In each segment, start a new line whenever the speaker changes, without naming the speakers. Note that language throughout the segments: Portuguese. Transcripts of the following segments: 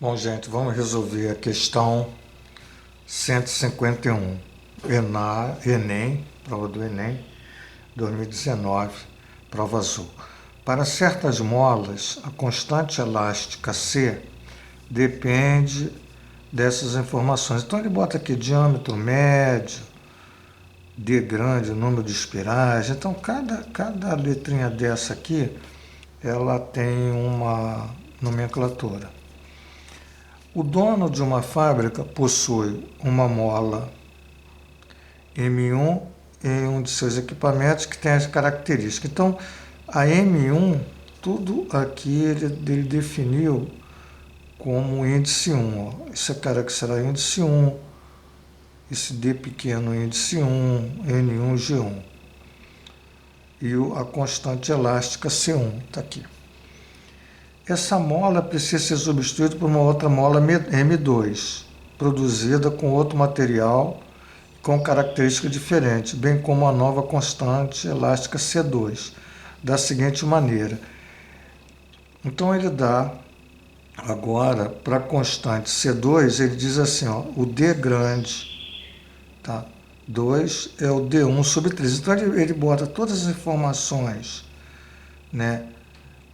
Bom, gente, vamos resolver a questão 151. Enem, prova do Enem 2019, prova azul. Para certas molas, a constante elástica C depende dessas informações. Então ele bota aqui diâmetro médio, D grande, número de espirais. Então cada letrinha dessa aqui, ela tem uma nomenclatura. O dono de uma fábrica possui uma mola M1 em um de seus equipamentos que tem as características. Então, a M1, tudo aqui ele definiu como índice 1. Ó. Esse cara que será índice 1, esse D pequeno índice 1, N1, G1. E a constante elástica C1, está aqui. Essa mola precisa ser substituída por uma outra mola M2, produzida com outro material com característica diferente, bem como a nova constante elástica C2, da seguinte maneira. Então ele dá agora para a constante C2, ele diz assim, ó, o D grande, tá? 2 é o D1 sobre 3. Então ele bota todas as informações, né,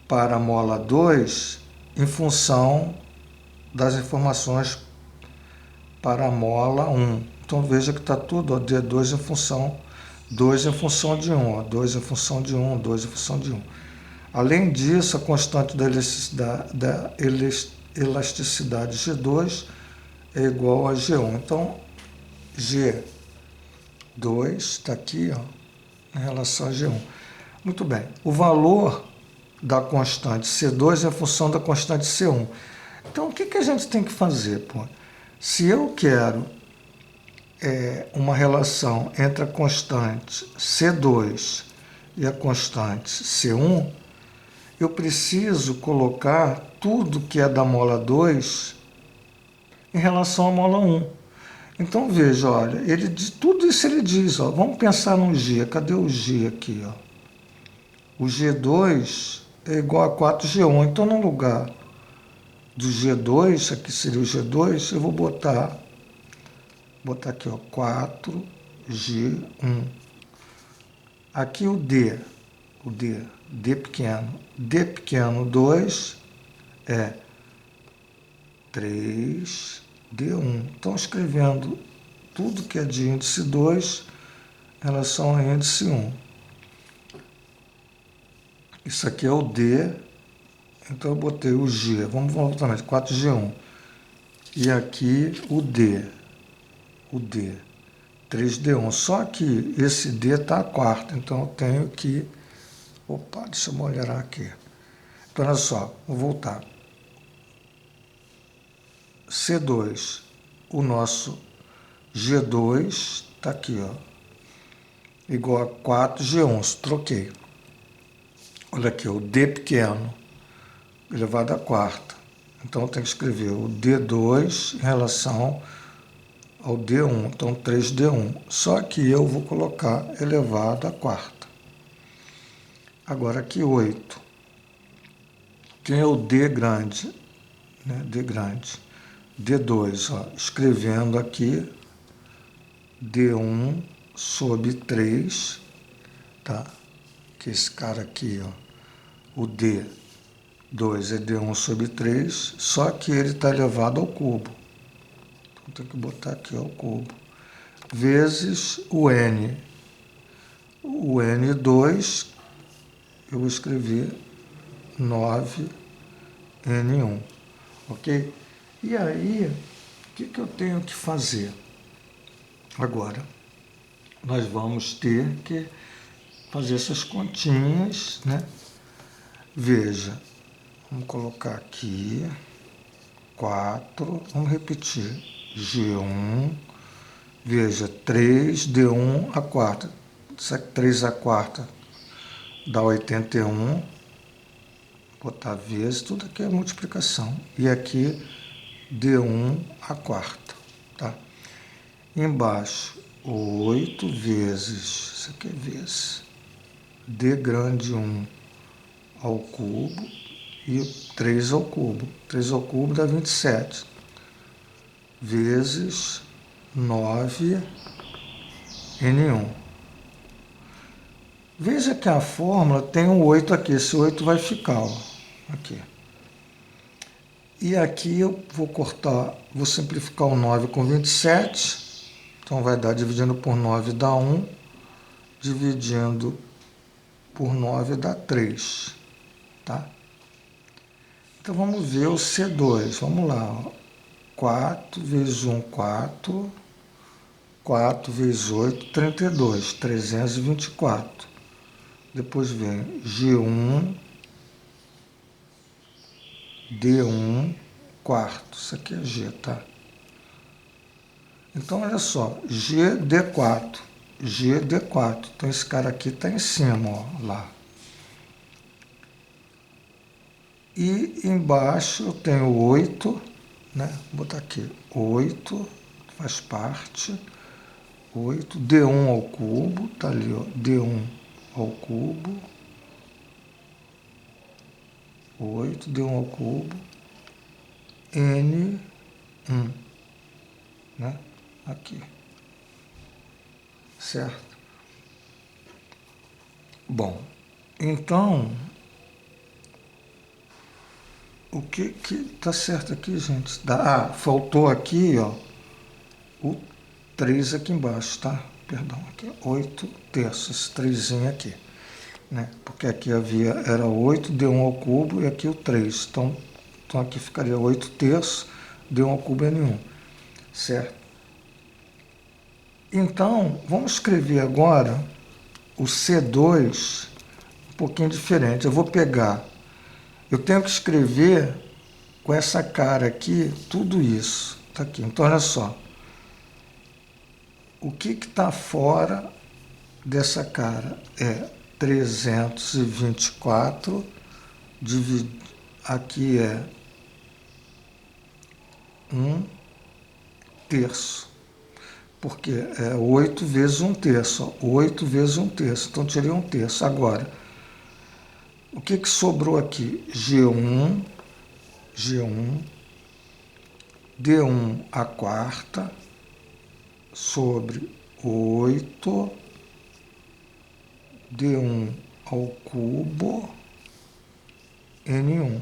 para a mola 2 em função das informações para a mola 1. Então veja que está tudo, ó, D2 em função, 2 em função de 1, ó, 2 em função de 1, 2 em função de 1. Além disso, a constante da elasticidade G2 é igual a G1. Então, G2 está aqui, ó, em relação a G1. Muito bem. O valor da constante C2 é em função da constante C1. Então, o que a gente tem que fazer? Pô? Se eu quero uma relação entre a constante C2 e a constante C1, eu preciso colocar tudo que é da mola 2 em relação à mola 1. Então, veja, olha, tudo isso ele diz, ó, vamos pensar no G, cadê o G aqui? Ó? O G2 é igual a 4G1, então no lugar do G2, aqui seria o G2, eu vou botar aqui, ó, 4G1. Aqui o D pequeno. D pequeno 2 é 3D1. Então, escrevendo tudo que é de índice 2 em relação a índice 1. Isso aqui é o D, então eu botei o G. Vamos voltar mais, 4G1. E aqui o D. 3D1. Só que esse D está a quarta, então eu tenho que... Opa, deixa eu molhar aqui. Então, olha só, vou voltar. C2, o nosso G2 está aqui, ó, igual a 4G1, troquei. Olha aqui, o D pequeno elevado à quarta. Então, eu tenho que escrever o D2 em relação ao D1, então 3D1. Só que eu vou colocar elevado à quarta. Agora aqui 8. Quem é o D grande? Né? D grande. D2, ó, escrevendo aqui D1 sobre 3, tá? Que esse cara aqui, ó, o D2 é D1 sobre 3, só que ele está elevado ao cubo. Então tem que botar aqui ao cubo. Vezes o N. O N2, eu vou escrever 9N1, ok? E aí, o que eu tenho que fazer? Agora, nós vamos ter que fazer essas continhas, né? Veja, vamos colocar aqui 4, vamos repetir, G1, veja, 3D1 a quarta, 3 a quarta dá 81, botar vezes, tudo aqui é multiplicação, e aqui D1 a quarta, tá? Embaixo, 8 vezes, isso aqui é vezes, D grande 1 ao cubo, e 3 ao cubo. 3 ao cubo dá 27. Vezes 9N1. Veja que a fórmula tem um 8 aqui. Esse 8 vai ficar, ó, aqui. E aqui eu vou cortar, vou simplificar o 9 com 27. Então vai dar, dividindo por 9 dá 1. Dividindo por 9 dá 3. Tá? Então vamos ver o C2. Vamos lá. Ó. 4 vezes 1, 4. 4 vezes 8, 32. 324. Depois vem G1, D1, quarto. Isso aqui é G, tá? Então, olha só. GD4. GD4. Então, esse cara aqui está em cima, ó, lá. E embaixo eu tenho 8, né? Vou botar aqui. 8 faz parte. 8. D1 ao cubo. Tá ali, ó. D1 ao cubo. 8, D1 ao cubo. N1. Né? Aqui. Certo? Bom, então, o que tá certo aqui, gente? Faltou aqui, ó, o 3 aqui embaixo, tá? Perdão, aqui, 8 terços, esse 3 aqui, né? Porque aqui era 8, D1 ao cubo, e aqui o 3. Então aqui ficaria 8 terços, D1 ao cubo N1, certo? Então, vamos escrever agora o C2 um pouquinho diferente. Eu tenho que escrever com essa cara aqui, tudo isso. Tá aqui. Então, olha só. O que está fora dessa cara é 324, aqui é 1 terço. Porque é 8 vezes 1 terço. Ó, 8 vezes 1 terço. Então, tirei 1 terço. Agora, o que sobrou aqui? G1, D1 a quarta, sobre 8, D1 ao cubo, N1.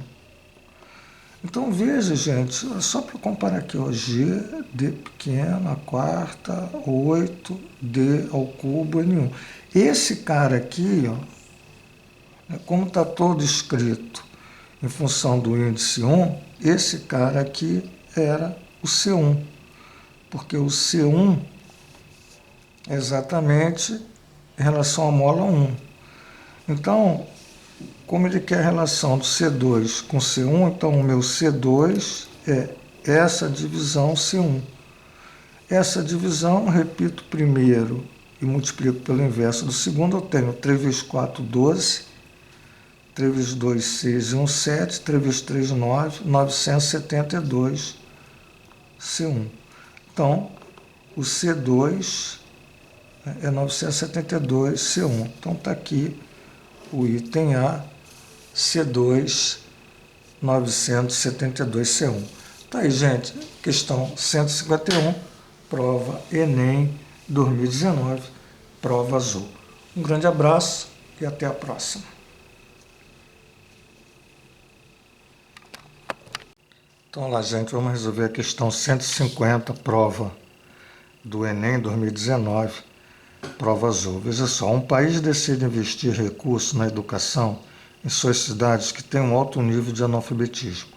Então, veja, gente, só para comparar aqui, ó, G, D pequena, a quarta, 8, D ao cubo, N1. Esse cara aqui, ó, como está todo escrito em função do índice 1, esse cara aqui era o C1, porque o C1 é exatamente em relação à mola 1. Então, como ele quer a relação do C2 com C1, então o meu C2 é essa divisão C1. Essa divisão, repito primeiro e multiplico pelo inverso do segundo, eu tenho 3 vezes 4, 12, 3 vezes 2, 6 e 1, 7, 3 vezes 3, 9, 972 C1. Então, o C2 é 972 C1. Então, está aqui o item A, C2, 972 C1. Tá aí, gente, questão 151, prova Enem 2019, prova azul. Um grande abraço e até a próxima. Então lá, gente, vamos resolver a questão 150, prova do Enem 2019, prova azul. Veja só, um país decide investir recursos na educação em suas cidades que têm um alto nível de analfabetismo.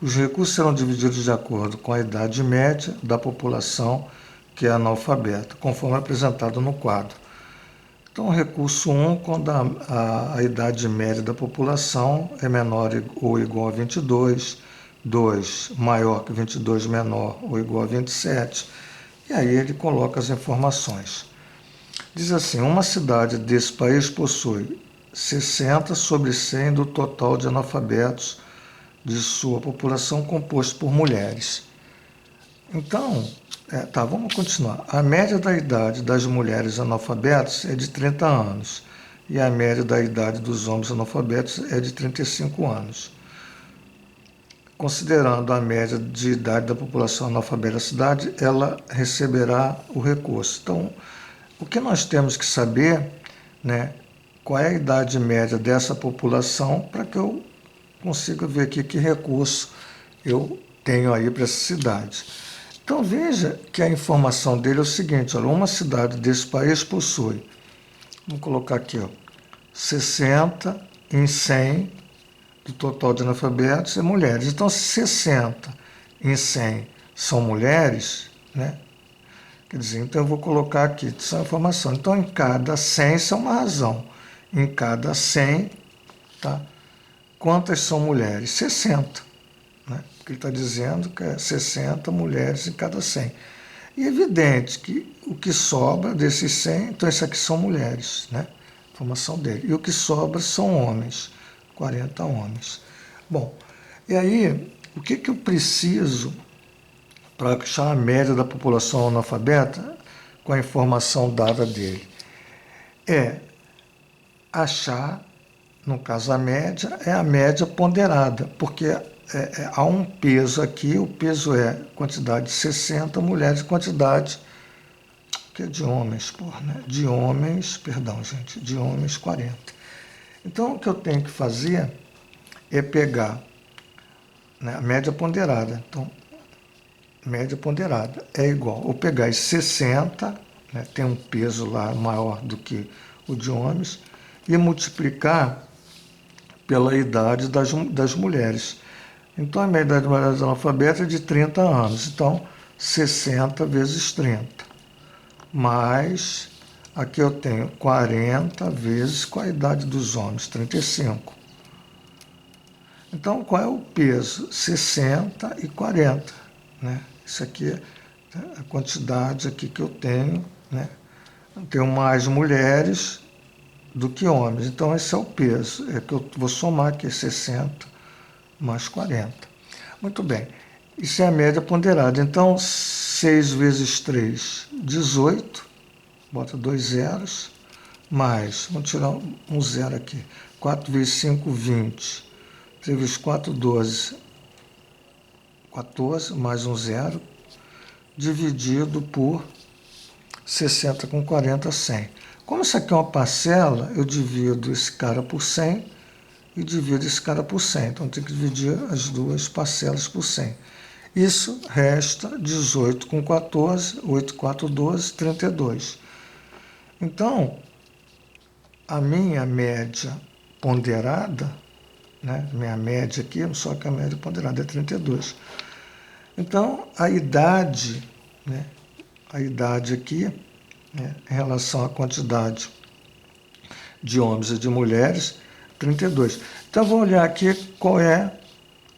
Os recursos serão divididos de acordo com a idade média da população que é analfabeta, conforme apresentado no quadro. Então, o recurso 1, quando a idade média da população é menor ou igual a 22, 2 maior que 22, menor ou igual a 27, e aí ele coloca as informações. Diz assim, uma cidade desse país possui 60 sobre 100 do total de analfabetos de sua população composto por mulheres. Então, vamos continuar. A média da idade das mulheres analfabetas é de 30 anos e a média da idade dos homens analfabetos é de 35 anos. considerando a média de idade da população analfabeta da cidade, ela receberá o recurso. Então, o que nós temos que saber, né, qual é a idade média dessa população para que eu consiga ver aqui que recurso eu tenho aí para essa cidade. Então veja que a informação dele é o seguinte, olha, uma cidade desse país possui, vamos colocar aqui, ó, 60 em 100 do total de analfabetos é mulheres. Então, se 60 em 100 são mulheres, né? Quer dizer, então eu vou colocar aqui essa informação. Então, em cada 100, isso é uma razão. Em cada 100, tá? Quantas são mulheres? 60. Né? Porque ele está dizendo que é 60 mulheres em cada 100. E é evidente que o que sobra desses 100, então isso aqui são mulheres, né? Informação dele. E o que sobra são homens, 40 homens. Bom, e aí, o que eu preciso para achar a média da população analfabeta com a informação dada dele? É achar, no caso a média, é a média ponderada, porque há um peso aqui, o peso é quantidade de 60 mulheres, quantidade que é de homens, né? De homens, perdão, gente, de homens 40. Então, o que eu tenho que fazer é pegar, né, a média ponderada. Então, média ponderada é igual. Eu pegar esse 60, né, tem um peso lá maior do que o de homens, e multiplicar pela idade das mulheres. Então, a média das mulheres analfabetas é de 30 anos. Então, 60 vezes 30. Mais, aqui eu tenho 40 vezes com a idade dos homens, 35. Então, qual é o peso? 60 e 40. Né? Isso aqui é a quantidade aqui que eu tenho. Né? Eu tenho mais mulheres do que homens. Então, esse é o peso. É que eu vou somar aqui 60 mais 40. Muito bem. Isso é a média ponderada. Então, 6 vezes 3, 18. Bota 2 zeros. Mais, vamos tirar um zero aqui. 4 vezes 5, 20. 3 vezes 4, 12. 14, mais um zero. Dividido por 60 com 40, 100. Como isso aqui é uma parcela, eu divido esse cara por 100 e divido esse cara por 100. Então, tem que dividir as duas parcelas por 100. Isso resta 18 com 14, 8, 4, 12, 32. Então, a minha média ponderada, né, minha média aqui, só que a média ponderada é 32. Então, a idade, né, a idade aqui, né, em relação à quantidade de homens e de mulheres, 32. Então, eu vou olhar aqui qual é,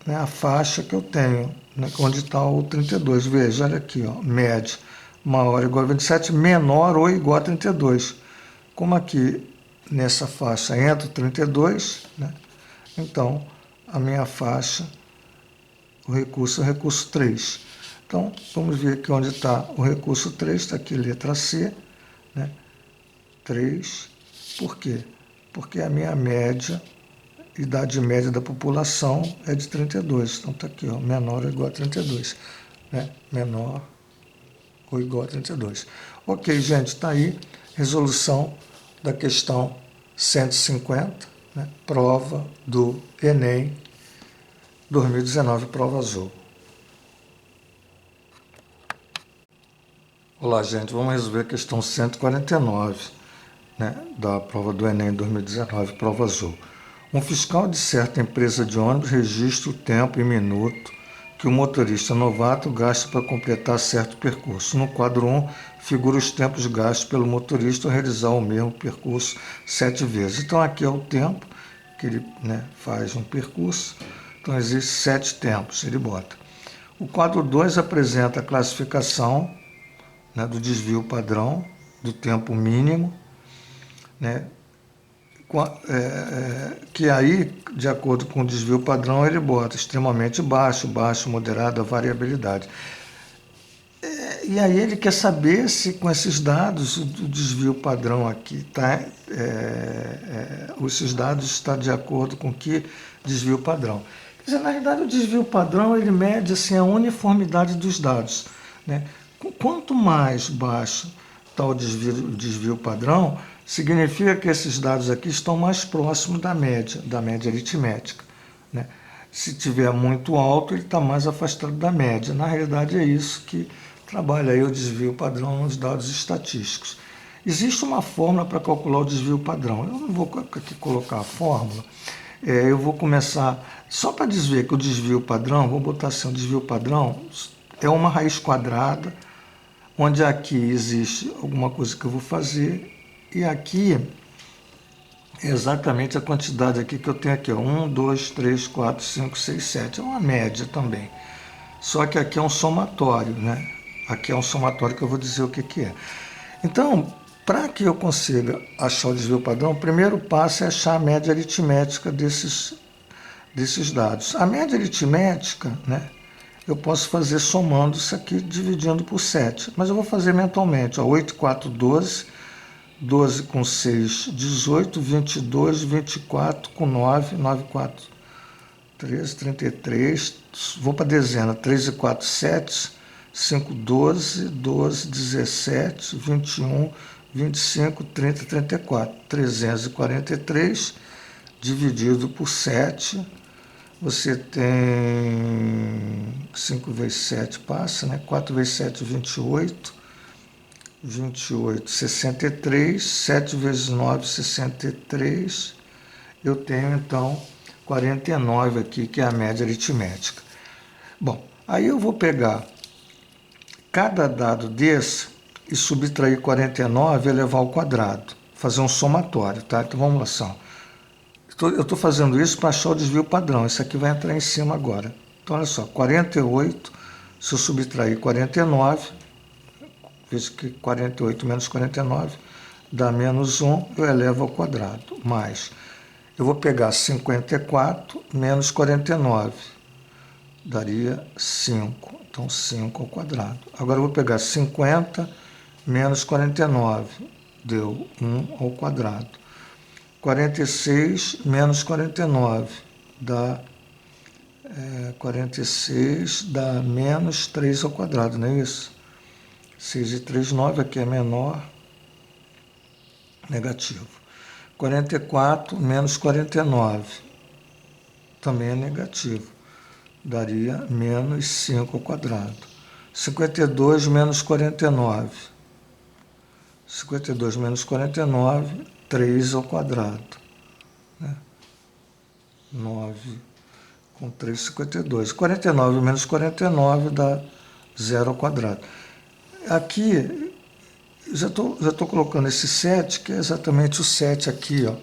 né, a faixa que eu tenho, né, onde está o 32. Veja, olha aqui, ó, média maior ou igual a 27, menor ou igual a 32. Como aqui nessa faixa entra o 32, né, então a minha faixa, o recurso é o recurso 3. Então, vamos ver aqui onde está o recurso 3, está aqui letra C, né, 3. Por quê? Porque a minha média, idade média da população é de 32. Então está aqui, ó, menor ou igual a 32. Né? Menor ou igual a 32. Ok, gente, está aí resolução da questão 150, né? Prova do Enem 2019, prova azul. Olá, gente, vamos resolver a questão 149, né, da prova do Enem 2019, prova azul. Um fiscal de certa empresa de ônibus registra o tempo em minuto que o motorista novato gasta para completar certo percurso. No quadro 1, figura os tempos gastos pelo motorista ao realizar o mesmo percurso 7 vezes. Então, aqui é o tempo que ele, né, faz um percurso. Então, existem 7 tempos, ele bota. O quadro 2 apresenta a classificação, né, do desvio padrão, do tempo mínimo, né, que aí, de acordo com o desvio padrão, ele bota extremamente baixo, baixo, moderado, a variabilidade. E aí ele quer saber se com esses dados, o desvio padrão aqui, tá, esses dados estão de acordo com que desvio padrão. Quer dizer, na realidade, o desvio padrão ele mede assim, a uniformidade dos dados, né? Quanto mais baixo está o desvio padrão, significa que esses dados aqui estão mais próximos da média aritmética, né? Se tiver muito alto, ele está mais afastado da média. Na realidade, é isso que trabalha aí o desvio padrão nos dados estatísticos. Existe uma fórmula para calcular o desvio padrão. Eu não vou aqui colocar a fórmula. Eu vou começar, só para dizer que o desvio padrão, vou botar assim, o desvio padrão é uma raiz quadrada, onde aqui existe alguma coisa que eu vou fazer, e aqui é exatamente a quantidade aqui que eu tenho aqui, ó, 1, 2, 3, 4, 5, 6, 7, é uma média também. Só que aqui é um somatório, né? Aqui é um somatório que eu vou dizer o que que é. Então, para que eu consiga achar o desvio padrão, o primeiro passo é achar a média aritmética desses dados. A média aritmética, né, eu posso fazer somando isso aqui, dividindo por 7. Mas eu vou fazer mentalmente. Ó, 8, 4, 12. 12 com 6, 18. 22, 24 com 9. 9, 4, 13, 33. Vou para a dezena. 3 e 4, 7. 5, 12. 12, 17. 21, 25, 30, 34. 343 dividido por 7. Você tem 5 vezes 7 passa, né? 4 vezes 7, 28. 28, 63. 7 vezes 9, 63. Eu tenho, então, 49 aqui, que é a média aritmética. Bom, aí eu vou pegar cada dado desse e subtrair 49 e elevar ao quadrado. Fazer um somatório, tá? Então, vamos lá, só. Eu estou fazendo isso para achar o desvio padrão. Isso aqui vai entrar em cima agora. Então, olha só, 48, se eu subtrair 49, veja que 48 menos 49 dá menos 1, eu elevo ao quadrado. Mais, eu vou pegar 54 menos 49, daria 5. Então, 5 ao quadrado. Agora, eu vou pegar 50 menos 49, deu 1 ao quadrado. 46 menos 49 dá 46 dá menos 3 ao quadrado, não é isso? 6 e 3, 9, aqui é menor, negativo. 44 menos 49 também é negativo, daria menos 5 ao quadrado. 52 menos 49, 52 menos 49, 3 ao quadrado, né? 9 com 3, 52. 49 menos 49 dá 0 ao quadrado. Aqui, já estou colocando esse 7, que é exatamente o 7 aqui, ó,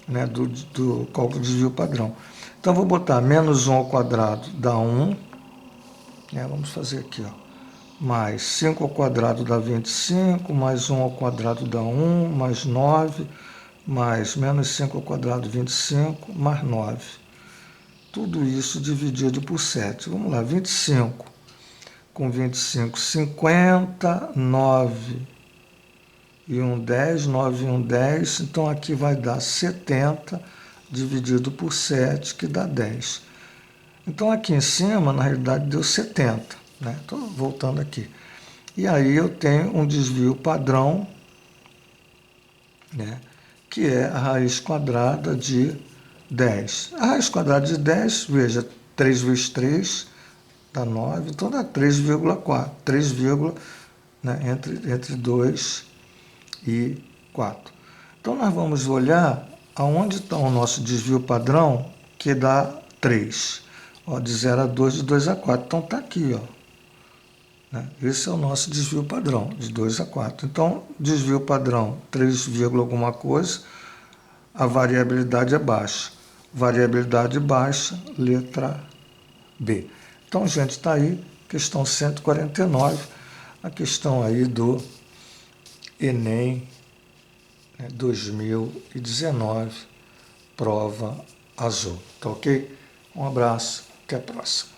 né, do cálculo de desvio padrão. Então, vou botar menos 1 ao quadrado dá 1, né, vamos fazer aqui, ó, mais 5 ao quadrado dá 25, mais 1 ao quadrado dá 1, mais 9, mais menos 5 ao quadrado, 25, mais 9. Tudo isso dividido por 7. Vamos lá, 25 com 25, 50, 9 e 1, 10, 9 e 1, 10. Então, aqui vai dar 70 dividido por 7, que dá 10. Então, aqui em cima, na realidade, deu 70. Né? Estou voltando aqui. E aí eu tenho um desvio padrão, né? Que é a raiz quadrada de 10. A raiz quadrada de 10, veja, 3 vezes 3 dá 9, então dá 3,4. 3, né, entre 2 e 4. Então, nós vamos olhar aonde está o nosso desvio padrão, que dá 3. Ó, de 0 a 2, de 2 a 4. Então, está aqui, ó. Né? Esse é o nosso desvio padrão, de 2 a 4. Então, desvio padrão, 3, alguma coisa, a variabilidade é baixa. Variabilidade baixa, letra B. Então, gente, está aí, questão 149, a questão aí do Enem, né, 2019, prova azul. Tá ok? Um abraço, até a próxima.